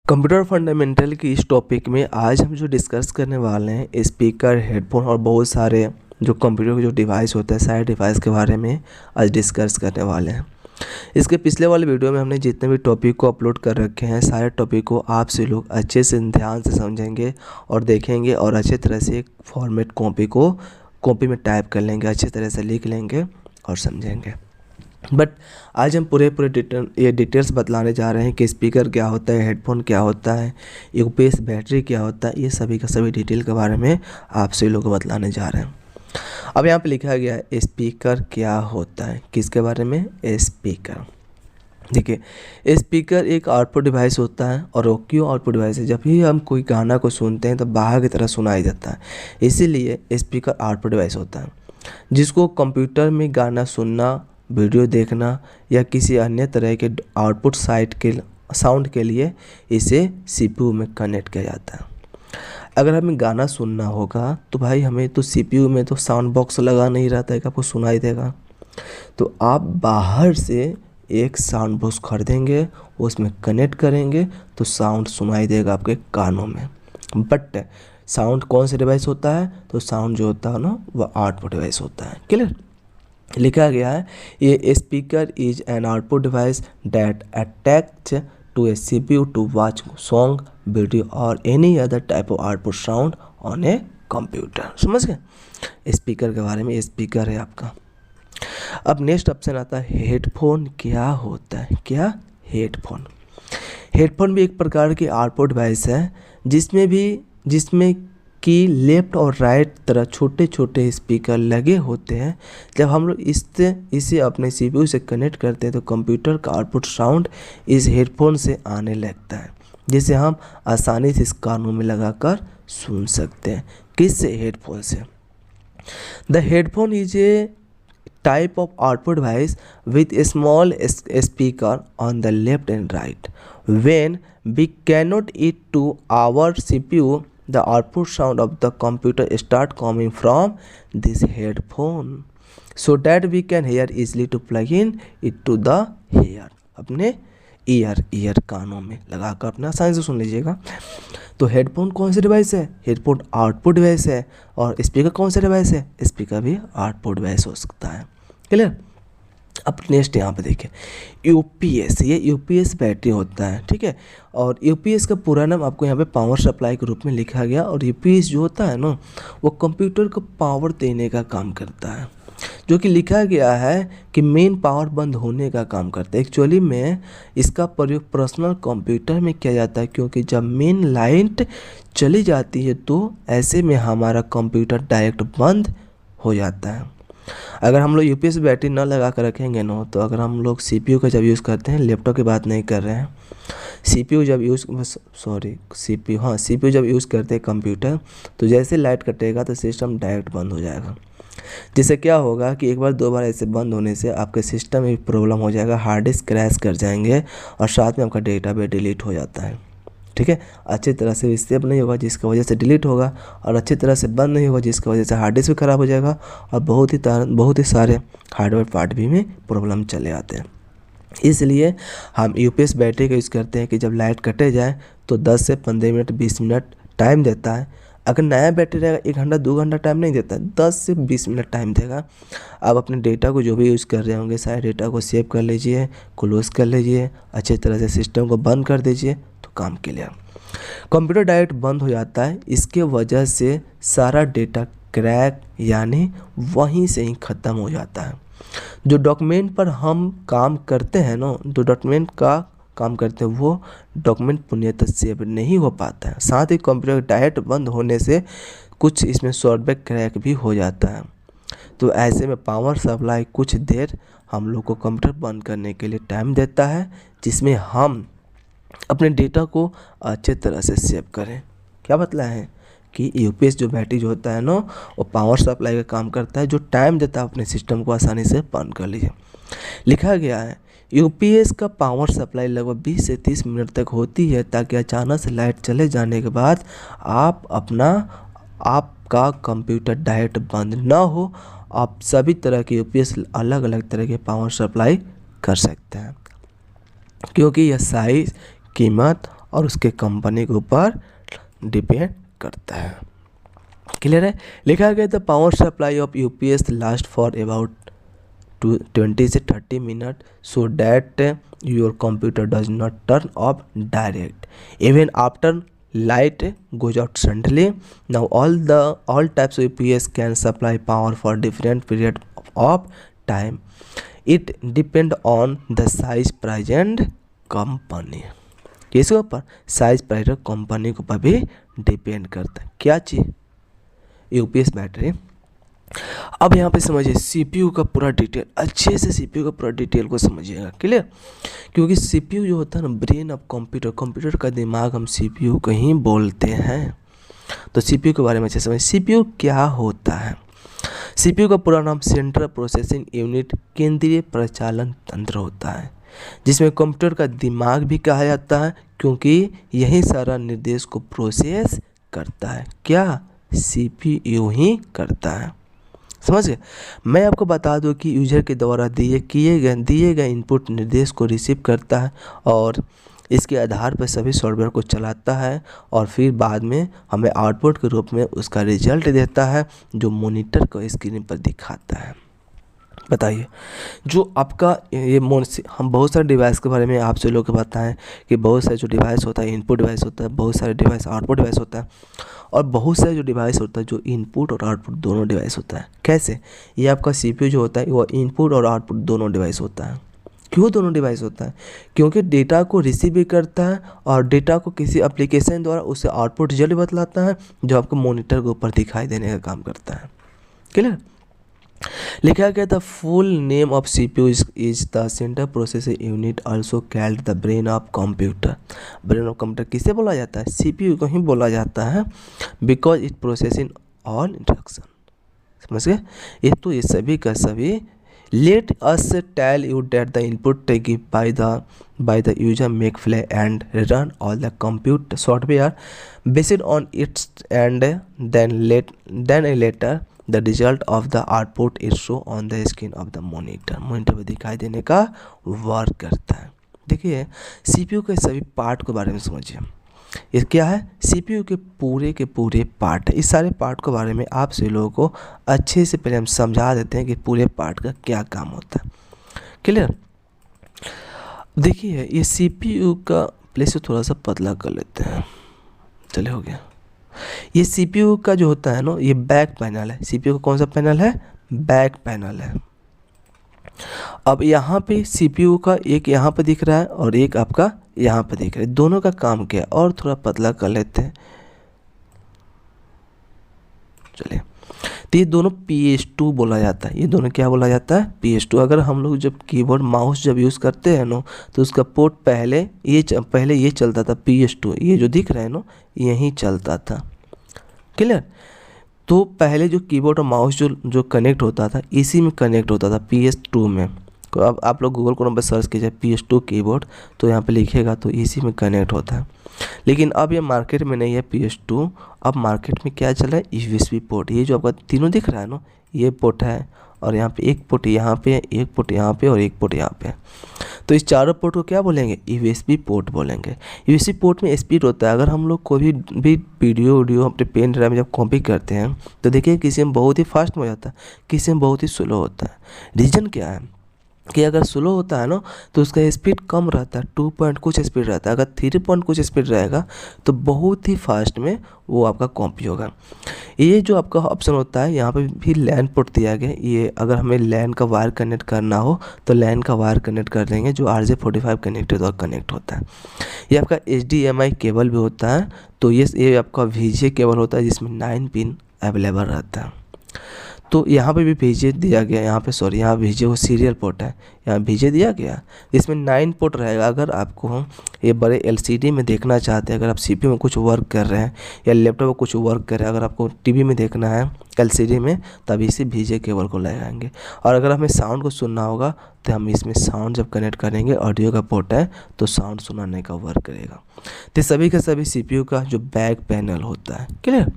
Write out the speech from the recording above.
Computer fundamental की इस topic में आज हम जो डिस्कस करने वाले हैं स्पीकर, हेडफोन और बहुत सारे जो कंप्यूटर के जो डिवाइस होते हैं सारे डिवाइस के बारे में आज डिस्कस करने वाले हैं। इसके पिछले वाले वीडियो में हमने जितने भी टॉपिक को अपलोड कर रखे हैं सारे टॉपिक को आपसे लोग अच्छे से ध्यान से समझेंगे और देखेंगे और अच्छे तरह से एक फॉर्मेट कॉपी में टाइप कर लेंगे, अच्छी तरह से लिख लेंगे और समझेंगे। बट आज हम पूरे डिटेल्स बतलाने जा रहे हैं कि स्पीकर क्या होता है, हेडफोन क्या होता है, यूपीएस बैटरी क्या होता है, ये सभी का सभी डिटेल के बारे में आपसे लोग बतलाने जा रहे हैं। अब यहाँ पे लिखा गया है स्पीकर क्या होता है, किसके बारे में? स्पीकर। देखिए, स्पीकर एक आउटपुट डिवाइस होता है और वो क्यों आउटपुट डिवाइस है? जब भी हम कोई गाना को सुनते हैं तो बाहर की तरह सुनाई देता है, इसीलिए स्पीकर आउटपुट डिवाइस होता है जिसको कंप्यूटर में गाना सुनना, वीडियो देखना या किसी अन्य तरह के आउटपुट साइट के साउंड के लिए इसे सीपीयू में कनेक्ट किया जाता है। अगर हमें गाना सुनना होगा तो भाई हमें तो सीपीयू में तो साउंड बॉक्स लगा नहीं रहता है कि आपको सुनाई देगा, तो आप बाहर से एक साउंड बॉक्स खरीदेंगे, उसमें कनेक्ट करेंगे तो साउंड सुनाई देगा आपके कानों में। बट साउंड कौन सा डिवाइस होता है? तो साउंड जो होता है ना वह आउटपुट डिवाइस होता है। क्लियर? लिखा गया है ये speaker is an output device that attach to a CPU to watch song, video और any other type of output sound on a computer. समझ गए स्पीकर के बारे में? स्पीकर है आपका। अब नेक्स्ट ऑप्शन आता है हेडफोन क्या होता है? क्या? हेडफोन। हेडफोन भी एक प्रकार की आउटपुट डिवाइस है जिसमें कि लेफ्ट और राइट तरह छोटे छोटे स्पीकर लगे होते हैं। जब हम लोग इसे अपने सीपीयू से कनेक्ट करते हैं तो कंप्यूटर का आउटपुट साउंड इस हेडफोन से आने लगता है, जिसे हम आसानी से इस कानों में लगाकर सुन सकते हैं। किससे? हेडफोन से। The headphone is a type of output device with a small speaker on the left and right. When we cannot it to our CPU, the output sound of the computer start coming from this headphone so that we can hear easily to plug in it to the ear। अपने year कानों में लगाकर अपना आसानी से सुन लीजिएगा। तो headphone कौन सा डिवाइस है? हेडफोन आउटपुट डिवाइस है। और स्पीकर कौन सा डिवाइस है? स्पीकर भी आउटपुट डिवाइस हो सकता है। क्लियर? अब नेक्स्ट यहाँ पे देखिए यूपीएस, ये यूपीएस बैटरी होता है, ठीक है। और यूपीएस का पूरा नाम आपको यहाँ पे पावर सप्लाई के रूप में लिखा गया। और यूपीएस जो होता है ना वो कंप्यूटर को पावर देने का काम करता है, जो कि लिखा गया है कि मेन पावर बंद होने का काम करता है। एक्चुअली में इसका प्रयोग पर्सनल कंप्यूटर में किया जाता है, क्योंकि जब मेन लाइट चली जाती है तो ऐसे में हमारा कंप्यूटर डायरेक्ट बंद हो जाता है। अगर हम लोग यूपीएस बैटरी ना लगा कर रखेंगे ना, तो अगर हम लोग सीपीयू का जब यूज़ करते हैं, लैपटॉप की बात नहीं कर रहे हैं, सीपीयू जब यूज़ करते हैं कंप्यूटर, तो जैसे लाइट कटेगा तो सिस्टम डायरेक्ट बंद हो जाएगा। जिससे क्या होगा कि एक बार दो बार ऐसे बंद होने से आपके सिस्टम में प्रॉब्लम हो जाएगा, हार्ड डिस्क क्रैश कर जाएंगे और साथ में आपका डेटा भी डिलीट हो जाता है। ठीक है, अच्छी तरह से सेव नहीं होगा जिसकी वजह से डिलीट होगा, और अच्छी तरह से बंद नहीं होगा जिसकी वजह से हार्ड डिस्क भी ख़राब हो जाएगा और बहुत ही सारे हार्डवेयर पार्ट भी में प्रॉब्लम चले आते हैं। इसलिए हम यूपीएस बैटरी का यूज़ करते हैं कि जब लाइट कटे जाए तो 10 से 15 मिनट 20 मिनट टाइम देता है। अगर नया बैटरी रहेगा 1 घंटा 2 घंटा टाइम नहीं देता, 10 से 20 मिनट टाइम देगा। आप अपने डेटा को जो भी यूज़ कर रहे होंगे सारे डेटा को सेव कर लीजिए, क्लोज कर लीजिए, अच्छी तरह से सिस्टम को बंद कर दीजिए तो काम क्लियर। कंप्यूटर डायरेक्ट बंद हो जाता है, इसके वजह से सारा डेटा क्रैक यानी वहीं से ही ख़त्म हो जाता है। जो डॉक्यूमेंट पर हम काम करते हैं ना, जो डॉक्यूमेंट का काम करते हैं वो डॉक्यूमेंट पूर्णतः सेव नहीं हो पाता है। साथ ही कंप्यूटर डायरेक्ट बंद होने से कुछ इसमें सॉफ्टवेयर क्रैक भी हो जाता है। तो ऐसे में पावर सप्लाई कुछ देर हम लोग को कंप्यूटर बंद करने के लिए टाइम देता है, जिसमें हम अपने डेटा को अच्छे तरह से सेव करें। क्या बतला है कि यूपीएस जो बैटरी जो होता है ना वो पावर सप्लाई का काम करता है, जो टाइम देता है अपने सिस्टम को आसानी से बंद कर लीजिए। लिखा गया है यूपीएस का पावर सप्लाई लगभग 20 से 30 मिनट तक होती है, ताकि अचानक से लाइट चले जाने के बाद आपका कंप्यूटर डायरेक्ट बंद ना हो। आप सभी तरह के यूपीएस अलग अलग तरह के पावर सप्लाई कर सकते हैं, क्योंकि यह साइज, कीमत और उसके कंपनी के ऊपर डिपेंड करता है। क्लियर है। लिखा गया the power supply of UPS last for about 20 से 30 minute so that your computer does not turn off direct even after light goes out suddenly. Now all types of UPS can supply power for different period of time. It depend on the size, price and company. किसके ऊपर? Size, price और company के ऊपर भी depend करता है। क्या चीज? UPS battery. अब यहाँ पे समझिए सीपीयू का पूरा डिटेल, अच्छे से सीपीयू का पूरा डिटेल को समझिएगा। क्लियर। क्योंकि सीपीयू जो होता है ना, ब्रेन ऑफ कंप्यूटर, कंप्यूटर का दिमाग हम सीपीयू को ही बोलते हैं। तो सीपीयू के बारे में अच्छे समझिए। सीपीयू क्या होता है? सीपीयू का पूरा नाम सेंट्रल प्रोसेसिंग यूनिट, केंद्रीय प्रचालन तंत्र होता है, जिसमें कंप्यूटर का दिमाग भी कहा जाता है, क्योंकि यही सारा निर्देश को प्रोसेस करता है। क्या? सीपीयू ही करता है। समझ गए। मैं आपको बता दूं कि यूजर के द्वारा दिए गए इनपुट निर्देश को रिसीव करता है और इसके आधार पर सभी सॉफ्टवेयर को चलाता है और फिर बाद में हमें आउटपुट के रूप में उसका रिजल्ट देता है, जो मॉनिटर को स्क्रीन पर दिखाता है। बताइए, जो आपका ये हम बहुत सारे डिवाइस के बारे में आपसे लोग बताएं कि बहुत सारे जो डिवाइस होता है इनपुट डिवाइस होता है, बहुत सारे डिवाइस आउटपुट डिवाइस होता है, और बहुत सारे जो डिवाइस होता है जो इनपुट और आउटपुट दोनों डिवाइस होता है। कैसे? ये आपका सीपीयू जो होता है वो इनपुट और आउटपुट दोनों डिवाइस होता है। क्यों दोनों डिवाइस होता है? क्योंकि डेटा को रिसीव भी करता है और डेटा को किसी एप्लीकेशन द्वारा उसे आउटपुट रिजल्ट बतलाता है, जो आपको मॉनिटर के ऊपर दिखाई देने का काम करता है। क्लियर। लिखा गया the full name of CPU is the central processing unit, also called the brain of computer. Brain of computer किसे बोला जाता है? सीपीयू को ही बोला जाता है, because it processing all instruction. समझ गए। ये तो ये सभी का सभी। Let us tell you that the input give by the user make play and run all the compute software based on its and then later the result of the output is shown on the screen of the monitor। Monitor पर दिखाई देने का work करता है। देखिए CPU के सभी part के बारे में समझिए। ये क्या है? सीपीयू के पूरे पार्ट है। इस सारे पार्ट के बारे में आपसे लोगों को अच्छे से पहले हम समझा देते हैं कि पूरे पार्ट का क्या काम होता है। क्लियर। देखिए ये सीपीयू का प्लेस थोड़ा सा पतला कर लेते हैं। चलिए हो गया। ये सीपीयू का जो होता है ना, ये बैक पैनल है। सीपीयू का कौन सा पैनल है? बैक पैनल है। अब यहाँ पे सीपीयू का एक यहाँ पे दिख रहा है और एक आपका यहाँ पे दिख रहा है। दोनों का काम क्या है? और थोड़ा पतला कर लेते हैं। चलिए, तो ये दोनों PS2 बोला जाता है। ये दोनों क्या बोला जाता है? PS2। अगर हम लोग जब कीबोर्ड माउस जब यूज़ करते हैं ना, तो उसका पोर्ट पहले ये चलता था PS2। ये जो दिख रहा है ना, यही चलता था। क्लियर। तो पहले जो कीबोर्ड और माउस जो कनेक्ट होता था, इसी में कनेक्ट होता था PS2 में। तो अब आप लोग गूगल क्रोम पर सर्च कीजिए PS2 कीबोर्ड, तो यहाँ पे लिखेगा तो इसी में कनेक्ट होता है। लेकिन अब ये मार्केट में नहीं है PS2। अब मार्केट में क्या चला है? USB port. ये जो आपका तीनों दिख रहा है ना, ये पोर्ट है और यहाँ पे एक पोर्ट यहाँ पे, एक पोर्ट यहाँ पे और एक पोर्ट यहाँ पे। तो इस चारों पोर्ट को क्या बोलेंगे? USB पोर्ट बोलेंगे। USB पोर्ट में स्पीड होता है। अगर हम लोग कोई भी वीडियो अपने पेन ड्राइव में जब कॉपी करते हैं तो देखिए किसी में बहुत ही फास्ट हो जाता है, किसी में बहुत ही स्लो होता है। रीज़न क्या है कि अगर स्लो होता है ना तो उसका स्पीड कम रहता है, 2 पॉइंट कुछ स्पीड रहता है। अगर 3 पॉइंट कुछ स्पीड रहेगा तो बहुत ही फास्ट में वो आपका कॉपी होगा। ये जो आपका ऑप्शन होता है, यहाँ पे भी लैन पोर्ट दिया गया। ये अगर हमें लैन का वायर कनेक्ट करना हो तो लैन का वायर कनेक्ट कर देंगे, जो RJ45 कनेक्टर द्वारा कनेक्ट होता है। ये आपका HDMI केबल भी होता है। तो ये आपका VGA केबल होता है, जिसमें 9 पिन अवेलेबल रहता है। तो यहाँ पे भी VGA दिया गया। यहाँ VGA वो सीरियल पोर्ट है, यहाँ VGA दिया गया। इसमें 9 पोर्ट रहेगा। अगर आपको ये बड़े LCD में देखना चाहते हैं, अगर आप CPU में कुछ वर्क कर रहे हैं या लैपटॉप में कुछ वर्क कर रहे हैं, अगर आपको TV में देखना है LCD में, तब इसी VGA केबल को लगाएंगे। और अगर हमें साउंड को सुनना होगा तो हम इसमें साउंड जब कनेक्ट करेंगे, ऑडियो का पोर्ट है तो साउंड सुनाने का वर्क करेगा। तो सभी का सभी CPU का जो बैक पैनल होता है। क्लियर।